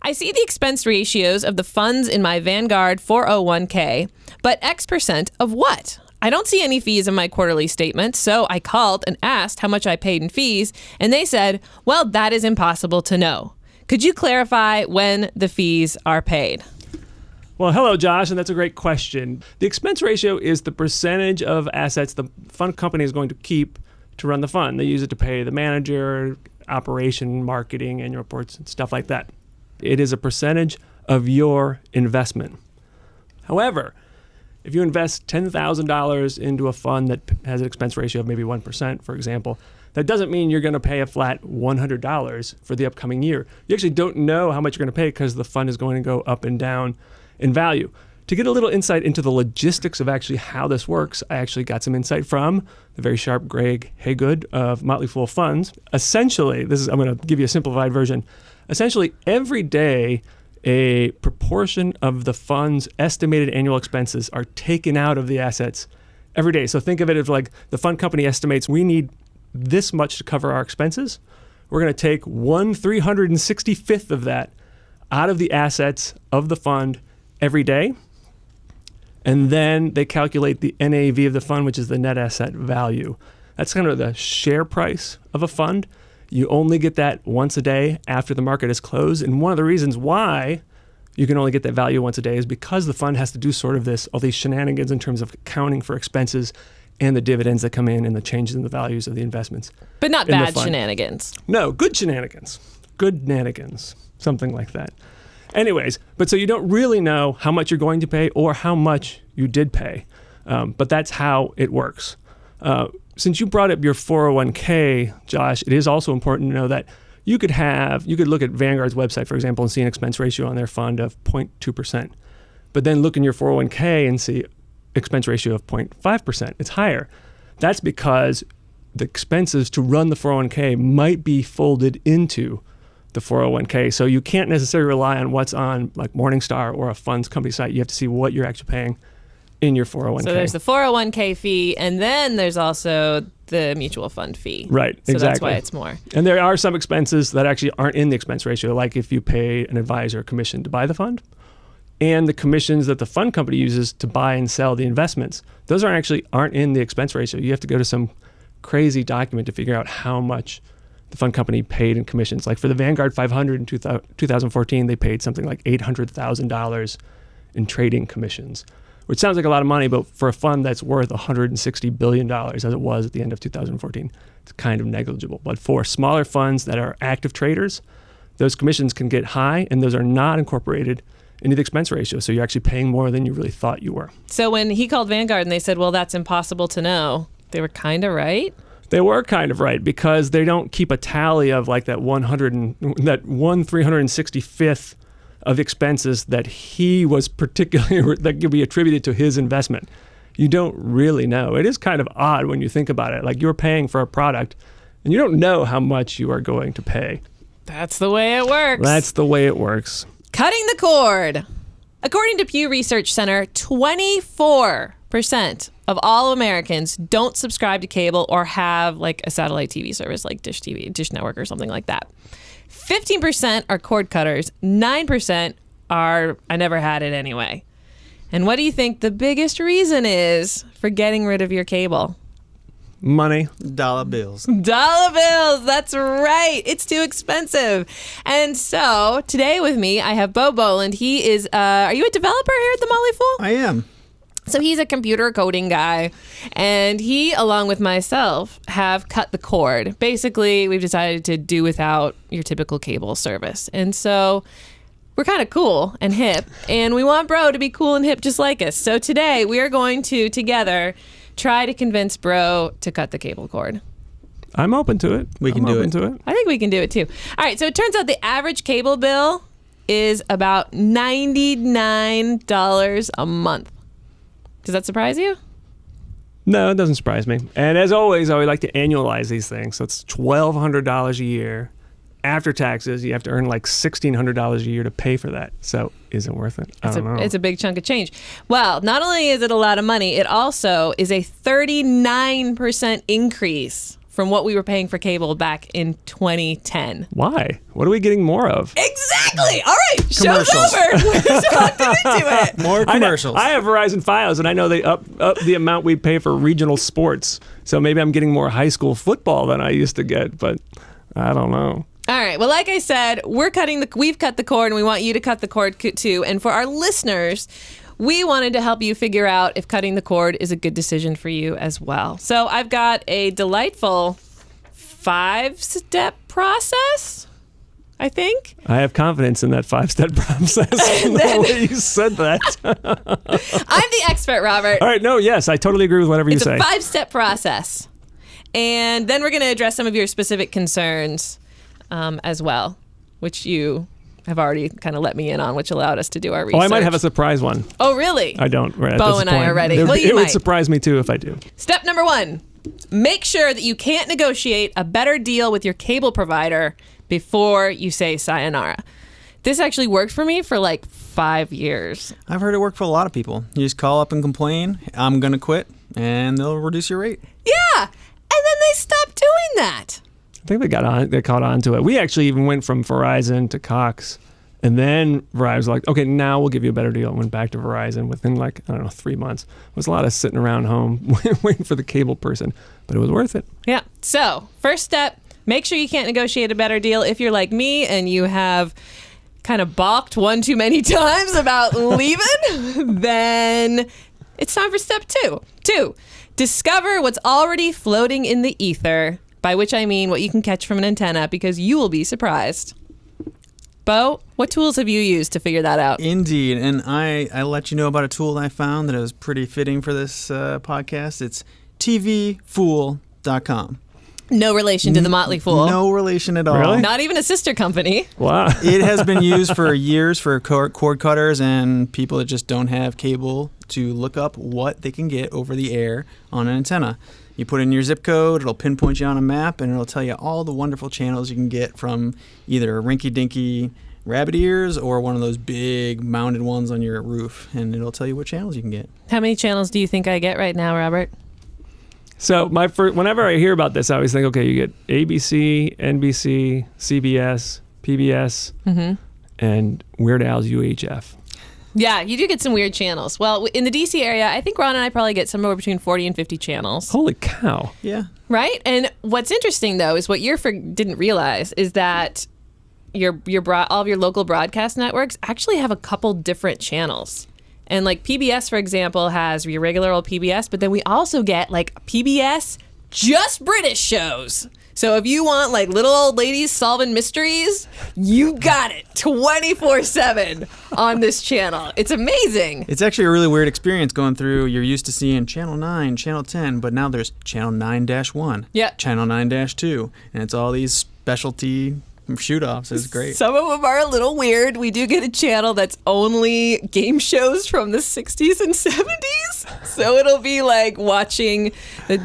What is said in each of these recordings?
I see the expense ratios of the funds in my Vanguard 401k, but X% of what? I don't see any fees in my quarterly statement, so I called and asked how much I paid in fees, and they said, well, that is impossible to know. Could you clarify when the fees are paid? Well, hello, Josh, and that's a great question. The expense ratio is the percentage of assets the fund company is going to keep to run the fund. They use it to pay the manager, operation, marketing, annual reports, and stuff like that. It is a percentage of your investment. However, if you invest $10,000 into a fund that has an expense ratio of maybe 1%, for example, that doesn't mean you're going to pay a flat $100 for the upcoming year. You actually don't know how much you're going to pay because the fund is going to go up and down in value. To get a little insight into the logistics of actually how this works, I actually got some insight from the very sharp Greg Haygood of Motley Funds. Essentially, I'm going to give you a simplified version. Essentially, every day, a proportion of the fund's estimated annual expenses are taken out of the assets every day. So think of it as like the fund company estimates we need this much to cover our expenses. We're going to take 1/365th of that out of the assets of the fund every day. And then they calculate the NAV of the fund, which is the net asset value. That's kind of the share price of a fund. You only get that once a day after the market is closed. And one of the reasons why you can only get that value once a day is because the fund has to do sort of all these shenanigans in terms of accounting for expenses and the dividends that come in and the changes in the values of the investments. But not bad shenanigans. No, good shenanigans. Good nanigans. Something like that. Anyways, but so you don't really know how much you're going to pay or how much you did pay. But that's how it works. Since you brought up your 401k, Josh, it is also important to know that you could look at Vanguard's website, for example, and see an expense ratio on their fund of 0.2%. But then look in your 401k and see expense ratio of 0.5%. It's higher. That's because the expenses to run the 401k might be folded into the 401k. So you can't necessarily rely on what's on like Morningstar or a fund's company site. You have to see what you're actually paying in your 401k. So there's the 401k fee, and then there's also the mutual fund fee. Right, so exactly. That's why it's more. And there are some expenses that actually aren't in the expense ratio, like if you pay an advisor a commission to buy the fund, and the commissions that the fund company uses to buy and sell the investments. Those aren't in the expense ratio. You have to go to some crazy document to figure out how much the fund company paid in commissions. Like for the Vanguard 500 in 2014, they paid something like $800,000 in trading commissions, which sounds like a lot of money, but for a fund that's worth $160 billion as it was at the end of 2014, it's kind of negligible. But for smaller funds that are active traders, those commissions can get high, and those are not incorporated into the expense ratio. So you're actually paying more than you really thought you were. So when he called Vanguard and they said, well, that's impossible to know, they were kind of right? They were kind of right because they don't keep a tally of like that 1/365th of expenses that he was particularly, that could be attributed to his investment. You don't really know. It is kind of odd when you think about it. Like you're paying for a product and you don't know how much you are going to pay. That's the way it works. That's the way it works. Cutting the cord. According to Pew Research Center, 24% of all Americans don't subscribe to cable or have like a satellite TV service like Dish TV, Dish Network or something like that. 15% are cord cutters. 9% are, I never had it anyway. And what do you think the biggest reason is for getting rid of your cable? Money. Dollar bills. Dollar bills. That's right. It's too expensive. And so today with me, I have Bo Boland. He is, are you a developer here at the Motley Fool? I am. So he's a computer coding guy, and he, along with myself, have cut the cord. Basically, we've decided to do without your typical cable service. And so we're kind of cool and hip, and we want Bro to be cool and hip just like us. So today we are going to, together, try to convince Bro to cut the cable cord. I'm open to it. We can do it. I think we can do it too. All right, so it turns out the average cable bill is about $99 a month. Does that surprise you? No, it doesn't surprise me. And as always, I would like to annualize these things. So it's $1,200 a year. After taxes, you have to earn like $1,600 a year to pay for that. So is it worth it? I don't know. It's a big chunk of change. Well, not only is it a lot of money, it also is a 39% increase from what we were paying for cable back in 2010. Why? What are we getting more of? Exactly. All right. Show's Commercials. over. We're talking into it. More commercials. I have Verizon Fios, and I know they up the amount we pay for regional sports. So maybe I'm getting more high school football than I used to get, but I don't know. All right. Well, like I said, we've cut the cord, and we want you to cut the cord too. And for our listeners, we wanted to help you figure out if cutting the cord is a good decision for you as well. So I've got a delightful 5-step process, I think. I have confidence in that 5-step process. The way you said that. I'm the expert, Robert. All right. No, yes, I totally agree with whatever you say. It's a 5-step process. And then we're going to address some of your specific concerns as well, which you have already kind of let me in on, which allowed us to do our research. Oh, I might have a surprise one. Oh, really? I don't. Right at Bo this and point. I are ready. It, Well, you it might. would surprise me too if I do. Step number 1, make sure that you can't negotiate a better deal with your cable provider before you say sayonara. This actually worked for me for like 5 years. I've heard it work for a lot of people. You just call up and complain, I'm going to quit, and they'll reduce your rate. Yeah. And then they stopped doing that. I think they caught on to it. We actually even went from Verizon to Cox, and then Verizon was like, okay, now we'll give you a better deal. And went back to Verizon within 3 months. It was a lot of sitting around home waiting for the cable person, but it was worth it. Yeah. So, first step, make sure you can't negotiate a better deal. If you're like me and you have kind of balked one too many times about leaving, then it's time for step 2. 2, discover what's already floating in the ether, by which I mean what you can catch from an antenna, because you will be surprised. Bo, what tools have you used to figure that out? Indeed, and I let you know about a tool I found that was pretty fitting for this podcast. It's tvfool.com. No relation to the Motley Fool. No relation at all. Really? Not even a sister company. Wow. It has been used for years for cord cutters and people that just don't have cable to look up what they can get over the air on an antenna. You put in your zip code, it'll pinpoint you on a map, and it'll tell you all the wonderful channels you can get from either rinky-dinky rabbit ears or one of those big mounted ones on your roof, and it'll tell you what channels you can get. How many channels do you think I get right now, Robert? So whenever I hear about this, I always think, okay, you get ABC, NBC, CBS, PBS, and Weird Al's UHF. Yeah, you do get some weird channels. Well, in the DC area, I think Ron and I probably get somewhere between 40 and 50 channels. Holy cow. Yeah. Right? And what's interesting, though, is what you didn't realize is that all of your local broadcast networks actually have a couple different channels. And like PBS, for example, has your regular old PBS, but then we also get like PBS just British shows. So if you want like little old ladies solving mysteries, you got it 24/7 on this channel. It's amazing. It's actually a really weird experience going through. You're used to seeing Channel 9, Channel 10, but now there's Channel 9-1, Yeah. Channel 9-2, and it's all these specialty shoot-offs. It's great. Some of them are a little weird. We do get a channel that's only game shows from the 60s and 70s. So it'll be like watching the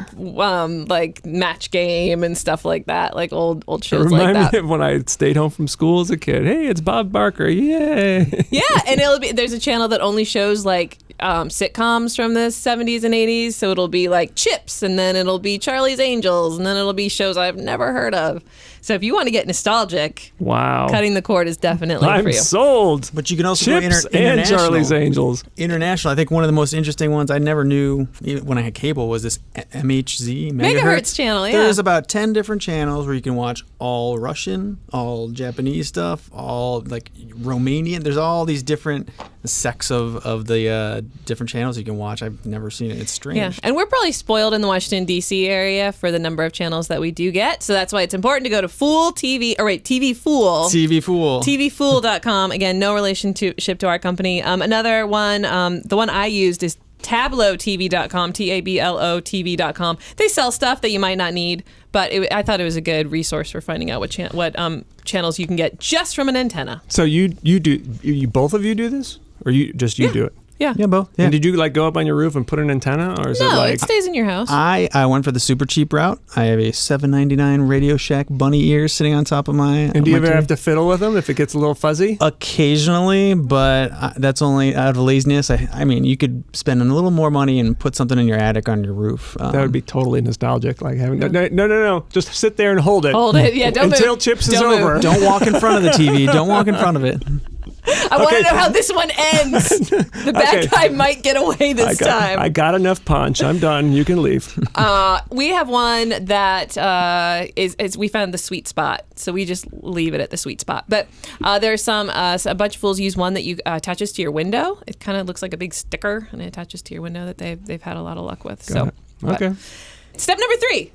like Match Game and stuff like that, like old shows like Remind that. me of when I stayed home from school as a kid. Hey, it's Bob Barker. Yay. Yeah, and there's a channel that only shows like sitcoms from the 70s and 80s. So it'll be like Chips, and then it'll be Charlie's Angels, and then it'll be shows I've never heard of. So if you want to get nostalgic, Wow. cutting the cord is definitely I'm for you. sold. But you can also Chips go and international. Charlie's Angels. International. I think one of the most interesting ones I never knew when I had cable was this MHZ, Megahertz channel, yeah. There's about 10 different channels where you can watch all Russian, all Japanese stuff, all like Romanian. There's all these different sects of the different channels you can watch. I've never seen it. It's strange. Yeah, and we're probably spoiled in the Washington, D.C. area for the number of channels that we do get. So that's why it's important to go to TV Fool. TVfool.com. Again, no relationship to our company. Another one, the one I used is tablotv.com, TABLO TV.com. They sell stuff that you might not need, but I thought it was a good resource for finding out what channels you can get just from an antenna. So you both of you do this? Or you do it? Yeah. Yeah, both. Yeah. And did you like go up on your roof and put an antenna, or is it No, like it stays in your house. I went for the super cheap route. I have a $7.99 Radio Shack bunny ears sitting on top of my. And do you my ever TV. have to fiddle with them if it gets a little fuzzy? Occasionally, but that's only out of laziness. I mean, you could spend a little more money and put something in your attic on your roof. That would be totally nostalgic. Like having no. Just sit there and hold it. Hold it. Yeah, don't until move. Chips is Don't move. over. Don't walk in front of the TV. Don't walk in front of it. I want to know how this one ends. The bad Okay. guy might get away this time. I got enough punch. I'm done. You can leave. We have one that is we found the sweet spot, so we just leave it at the sweet spot. But there's a bunch of fools use one that you attaches to your window. It kind of looks like a big sticker, and it attaches to your window that they've had a lot of luck with. Got it. Okay. Step number 3.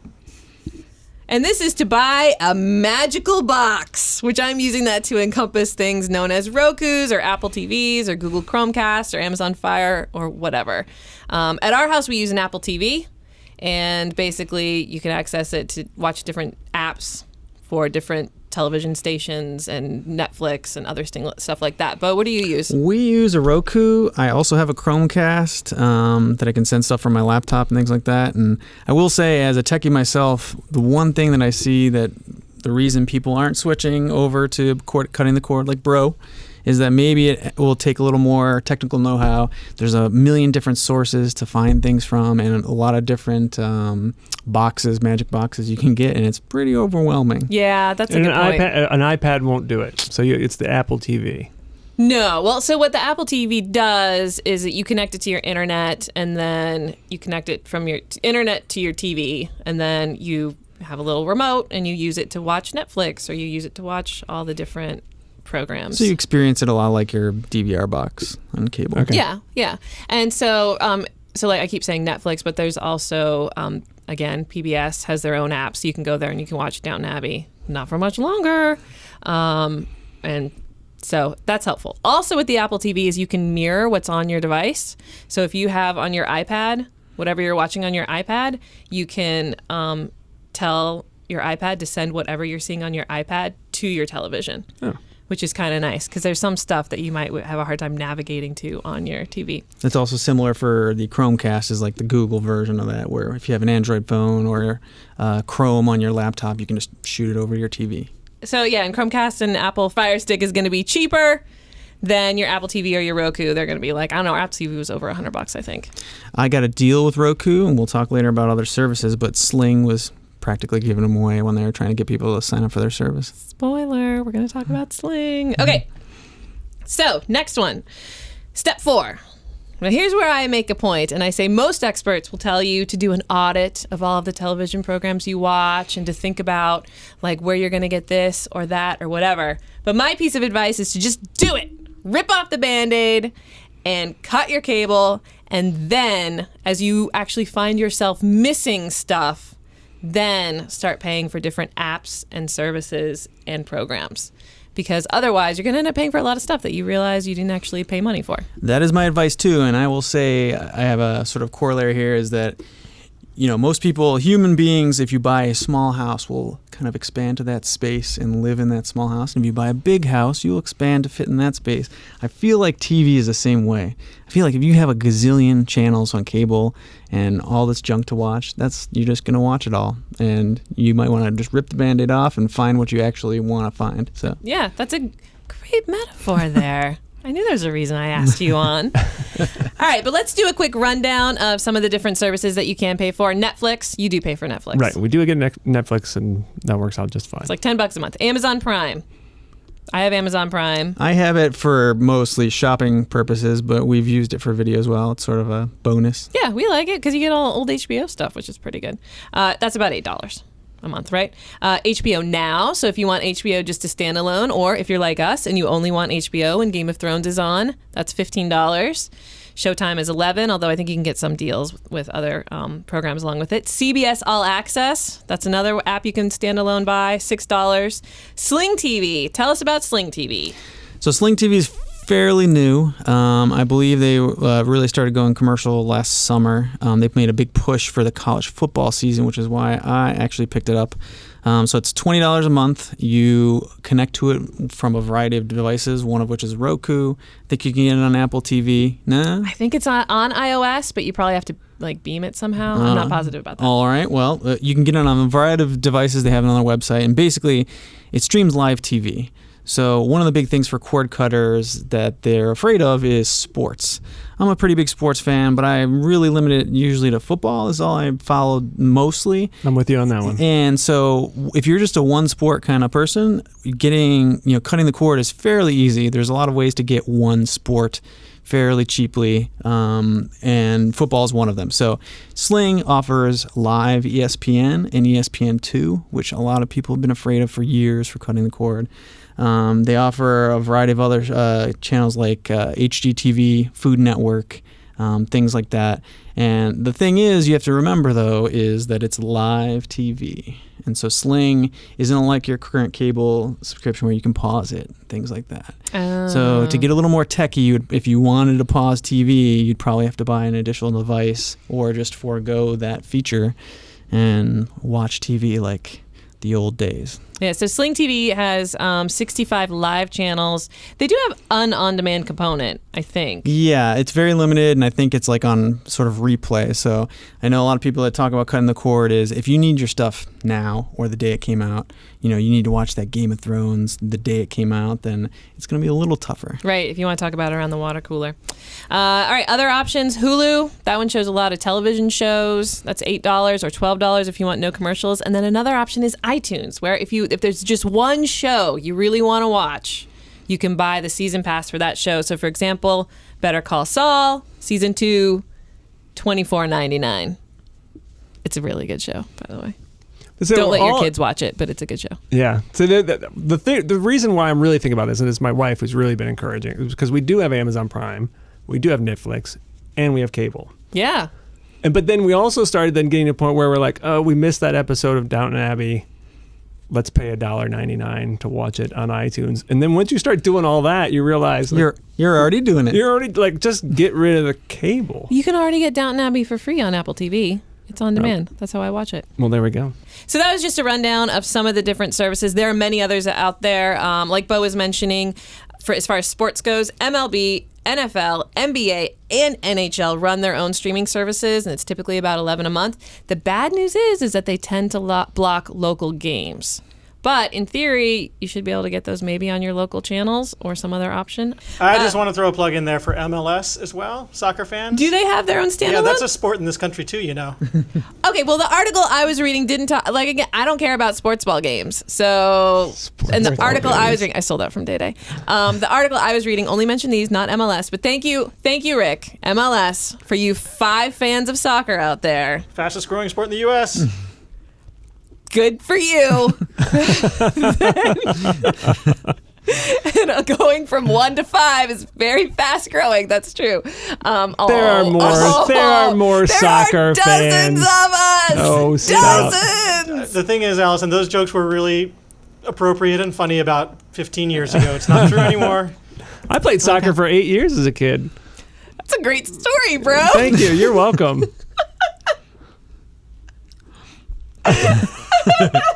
And this is to buy a magical box, which I'm using that to encompass things known as Rokus or Apple TVs or Google Chromecast or Amazon Fire or whatever. At our house, we use an Apple TV, and basically you can access it to watch different apps for different television stations and Netflix and other stuff like that. But what do you use? We use a Roku. I also have a Chromecast that I can send stuff from my laptop and things like that. And I will say, as a techie myself, the one thing that I see that the reason people aren't switching over to cutting the cord like Bro is that maybe it will take a little more technical know-how. There's a million different sources to find things from and a lot of different magic boxes you can get, and it's pretty overwhelming. Yeah, that's a And good point. an iPad won't do it. So it's the Apple TV. No. Well, so what the Apple TV does is that you connect it to your internet, and then you connect it from your internet to your TV, and then you have a little remote, and you use it to watch Netflix, or you use it to watch all the different programs. So you experience it a lot like your DVR box on cable. Okay. Yeah. And so, like I keep saying Netflix, but there's also, again, PBS has their own app, so you can go there and you can watch Downton Abbey, not for much longer. And so that's helpful. Also with the Apple TV is you can mirror what's on your device. So if you have on your iPad, whatever you're watching on your iPad, you can tell your iPad to send whatever you're seeing on your iPad to your television. Oh. Which is kind of nice because there's some stuff that you might have a hard time navigating to on your TV. It's also similar for the Chromecast, is like the Google version of that, where if you have an Android phone or Chrome on your laptop, you can just shoot it over your TV. So yeah, and Chromecast and Apple Fire Stick is going to be cheaper than your Apple TV or your Roku. They're going to be like, I don't know, our Apple TV was over $100, I think. I got a deal with Roku, and we'll talk later about other services, but Sling was practically giving them away when they were trying to get people to sign up for their service. Spoiler, we're going to talk about Sling. Okay, so next one. Step 4. Now here's where I make a point, and I say most experts will tell you to do an audit of all of the television programs you watch and to think about like where you're going to get this or that or whatever. But my piece of advice is to just do it. Rip off the Band-Aid and cut your cable, and then as you actually find yourself missing stuff, then start paying for different apps and services and programs. Because otherwise, you're going to end up paying for a lot of stuff that you realize you didn't actually pay money for. That is my advice too, and I will say I have a sort of corollary here is that, most people, human beings, if you buy a small house, will kind of expand to that space and live in that small house. And if you buy a big house, you'll expand to fit in that space. I feel like TV is the same way. I feel like if you have a gazillion channels on cable and all this junk to watch, you're just going to watch it all. And you might want to just rip the Band-Aid off and find what you actually want to find. So yeah, that's a great metaphor there. I knew there's a reason I asked you on. All right, but let's do a quick rundown of some of the different services that you can pay for. Netflix, you do pay for Netflix. Right. We do get Netflix, and that works out just fine. It's like $10 a month. Amazon Prime. I have Amazon Prime. I have it for mostly shopping purposes, but we've used it for video as well. It's sort of a bonus. Yeah, we like it because you get all old HBO stuff, which is pretty good. That's about $8 a month, right? HBO Now, so if you want HBO just to stand alone, or if you're like us and you only want HBO and Game of Thrones is on, that's $15. Showtime is $11, although I think you can get some deals with other programs along with it. CBS All Access, that's another app you can stand alone buy, $6. Sling TV, tell us about Sling TV. So Sling TV is fairly new. I believe they really started going commercial last summer. They've made a big push for the college football season, which is why I actually picked it up. So it's $20 a month. You connect to it from a variety of devices, one of which is Roku. I think you can get it on Apple TV. Nah? I think it's on iOS, but you probably have to like beam it somehow. I'm not positive about that. All right. Well, you can get it on a variety of devices they have on their website, and basically it streams live TV. So one of the big things for cord cutters that they're afraid of is sports. I'm a pretty big sports fan, but I'm really limited usually to football is all I followed mostly. I'm with you on that one. And so if you're just a one sport kind of person, cutting the cord is fairly easy. There's a lot of ways to get one sport fairly cheaply, and football is one of them. So Sling offers live ESPN and ESPN2, which a lot of people have been afraid of for years for cutting the cord. They offer a variety of other channels like HGTV, Food Network, things like that. And the thing is, you have to remember, though, is that it's live TV. And so Sling isn't like your current cable subscription where you can pause it, things like that. So to get a little more techie, if you wanted to pause TV, you'd probably have to buy an additional device or just forego that feature and watch TV like the old days. Yeah, so Sling TV has 65 live channels. They do have an on-demand component, I think. Yeah, it's very limited, and I think it's like on sort of replay. So I know a lot of people that talk about cutting the cord is if you need your stuff now or the day it came out, you need to watch that Game of Thrones the day it came out, then it's going to be a little tougher. Right, if you want to talk about it around the water cooler. All right, other options. Hulu, that one shows a lot of television shows. That's $8 or $12 if you want no commercials. And then another option is iTunes, where if there's just one show you really want to watch, you can buy the season pass for that show. So, for example, Better Call Saul, Season 2, $24.99. It's a really good show, by the way. So don't let your kids watch it, but it's a good show. Yeah. So the reason why I'm really thinking about this, and it's my wife who's really been encouraging, is because we do have Amazon Prime, we do have Netflix, and we have cable. Yeah. But then we also started then getting to a point where we're like, oh, we missed that episode of Downton Abbey. Let's pay $1.99 to watch it on iTunes. And then once you start doing all that, you realize you're already doing it. You're already just get rid of the cable. You can already get Downton Abbey for free on Apple TV. It's on demand. That's how I watch it. Well, there we go. So that was just a rundown of some of the different services. There are many others out there. Like Bo was mentioning, for as far as sports goes, MLB, NFL, NBA, and NHL run their own streaming services, and it's typically about $11 a month. The bad news is that they tend to block local games. But in theory, you should be able to get those maybe on your local channels or some other option. I just want to throw a plug in there for MLS as well, soccer fans. Do they have their own standalone? Yeah, that's a sport in this country too, Okay, well, the article I was reading didn't talk, again, I don't care about sports ball games. So, and the article I was reading, I stole that from Day Day. The article I was reading only mentioned these, not MLS. But thank you, Rick, MLS, for you 5 fans of soccer out there. Fastest growing sport in the U.S. Good for you. And going from 1 to 5 is very fast growing. That's true. There are more soccer fans. Dozens of us. Dozens. The thing is, Allison, those jokes were really appropriate and funny about 15 years ago. It's not true anymore. I played soccer for 8 years as a kid. That's a great story, bro. Thank you. You're welcome.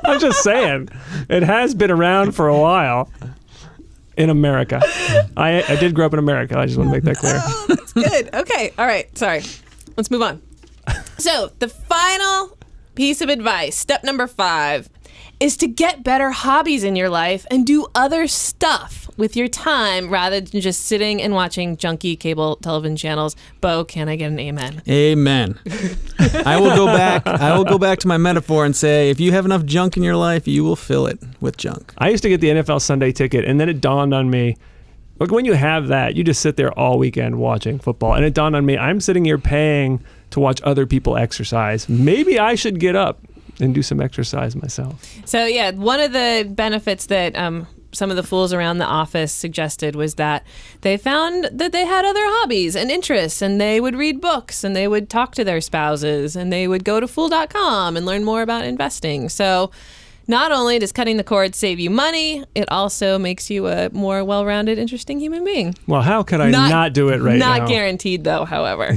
I'm just saying, it has been around for a while in America. I did grow up in America. I just want to make that clear. Oh, that's good. Okay. All right. Sorry. Let's move on. So the final piece of advice, step number 5, is to get better hobbies in your life and do other stuff with your time rather than just sitting and watching junky cable television channels. Bo, can I get an amen? Amen. I will go back to my metaphor and say, if you have enough junk in your life, you will fill it with junk. I used to get the NFL Sunday ticket, and then it dawned on me, look, when you have that, you just sit there all weekend watching football. And it dawned on me, I'm sitting here paying to watch other people exercise. Maybe I should get up and do some exercise myself. So yeah, one of the benefits that some of the fools around the office suggested was that they found that they had other hobbies and interests, and they would read books, and they would talk to their spouses, and they would go to fool.com and learn more about investing. So Not only does cutting the cord save you money, it also makes you a more well-rounded, interesting human being. Well, how could I not do it right now? Not guaranteed, though, however.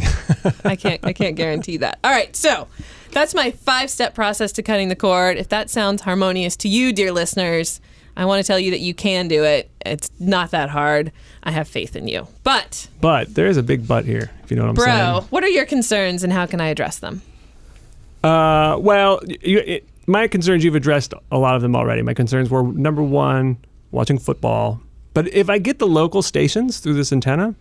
I can't guarantee that. All right, so that's my 5-step process to cutting the cord. If that sounds harmonious to you, dear listeners, I want to tell you that you can do it. It's not that hard. I have faith in you. But there is a big but here, if you know what I'm saying. Bro, what are your concerns and how can I address them? Well, my concerns, you've addressed a lot of them already. My concerns were, number one, watching football. But if I get the local stations through this antenna,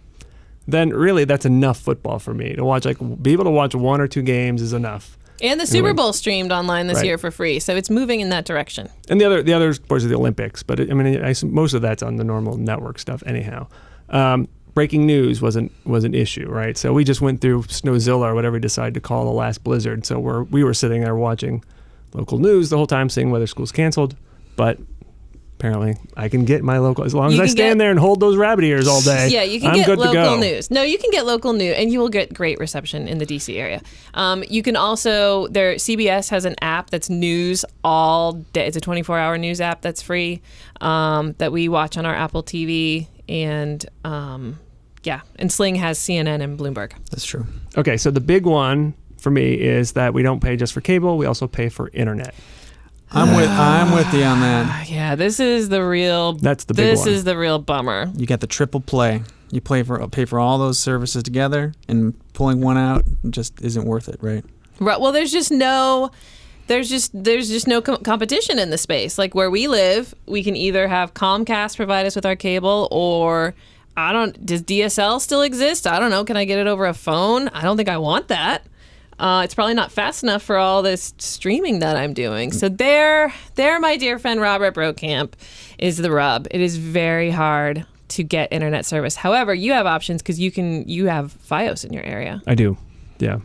then really that's enough football for me to watch. Like, be able to watch 1 or 2 games is enough. And the Super Bowl streamed online this year for free, so it's moving in that direction. And the other sports are the Olympics, but most of that's on the normal network stuff anyhow. Breaking news was an issue, right? So we just went through Snowzilla or whatever we decided to call the last blizzard. So we were sitting there watching local news the whole time, seeing whether school's canceled. But apparently I can get my local, as long as I stand there and hold those rabbit ears all day. Yeah, you can get local news. No, you can get local news, and you will get great reception in the DC area. You can also, CBS has an app that's news all day. It's a 24-hour news app that's free that we watch on our Apple TV. And and Sling has CNN and Bloomberg. That's true. Okay, so the big one for me is that we don't pay just for cable; we also pay for internet. I'm with you on that. Yeah, this is the real. That's the big one. This is the real bummer. You got the triple play. You pay for all those services together, and pulling one out just isn't worth it, right? Right. Well, there's just no competition in the space. Like where we live, we can either have Comcast provide us with our cable, or does DSL still exist? I don't know. Can I get it over a phone? I don't think I want that. It's probably not fast enough for all this streaming that I'm doing. So there, my dear friend Robert Brokamp, is the rub. It is very hard to get internet service. However, you have options because you have FiOS in your area. I do. Yeah.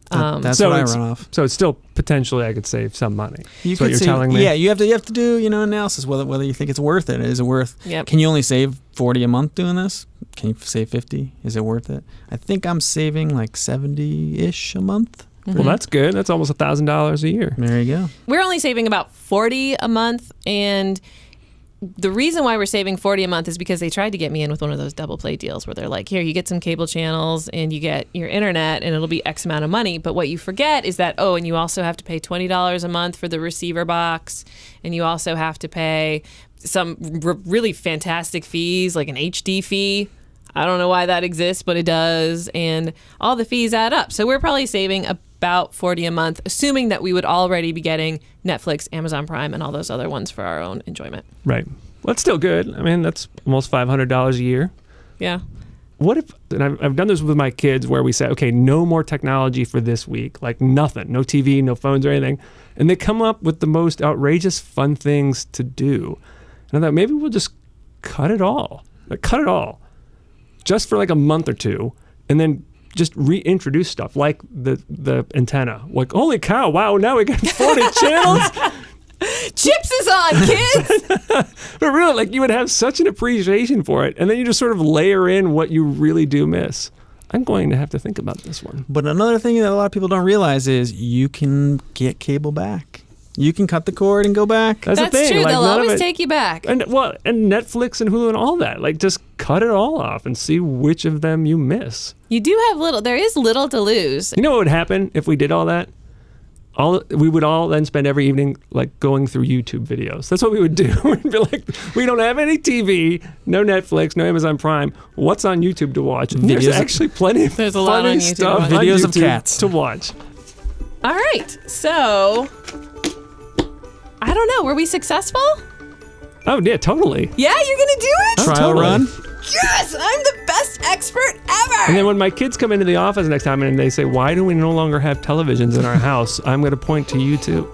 That's what I run off. So it's still potentially I could save some money. That's what you're telling me. Yeah, you have to do analysis whether you think it's worth it. Is it worth? Yep. Can you only save $40 a month doing this? Can you save $50? Is it worth it? I think I'm saving like $70-ish a month. Mm-hmm. Well, that's good. That's almost $1,000 a year. There you go. We're only saving about $40 a month, and the reason why we're saving $40 a month is because they tried to get me in with one of those double play deals where they're like, here, you get some cable channels and you get your internet and it'll be X amount of money. But what you forget is that, and you also have to pay $20 a month for the receiver box, and you also have to pay some really fantastic fees, like an HD fee. I don't know why that exists, but it does. And all the fees add up. So we're probably saving about $40 a month, assuming that we would already be getting Netflix, Amazon Prime, and all those other ones for our own enjoyment. Right. Well, that's still good. I mean, that's almost $500 a year. Yeah. What if, and I've done this with my kids where we say, okay, no more technology for this week, like nothing, no TV, no phones or anything. And they come up with the most outrageous fun things to do. And I thought maybe we'll just cut it all. Just for like a month or two, and then just reintroduce stuff like the antenna. Like, holy cow, wow, now we got 40 channels. Chips is on, kids. But really, like, you would have such an appreciation for it, and then you just sort of layer in what you really do miss. I'm going to have to think about this one. But another thing that a lot of people don't realize is you can get cable back. You can cut the cord and go back. That's the thing. True. Like, they'll always take you back. And Netflix and Hulu and all that. Like, just cut it all off and see which of them you miss. You do have there is little to lose. You know what would happen if we did all that? We would all then spend every evening like going through YouTube videos. That's what we would do. We'd be like, we don't have any TV, no Netflix, no Amazon Prime. What's on YouTube to watch? There's actually plenty of There's a lot on YouTube stuff. Videos on of cats to watch. All right. So, I don't know. Were we successful? Oh, yeah, totally. Yeah, you're going to do it? Trial totally. run. Yes, I'm the best expert ever. And then when my kids come into the office next time and they say, why do we no longer have televisions in our house? I'm going to point to you too.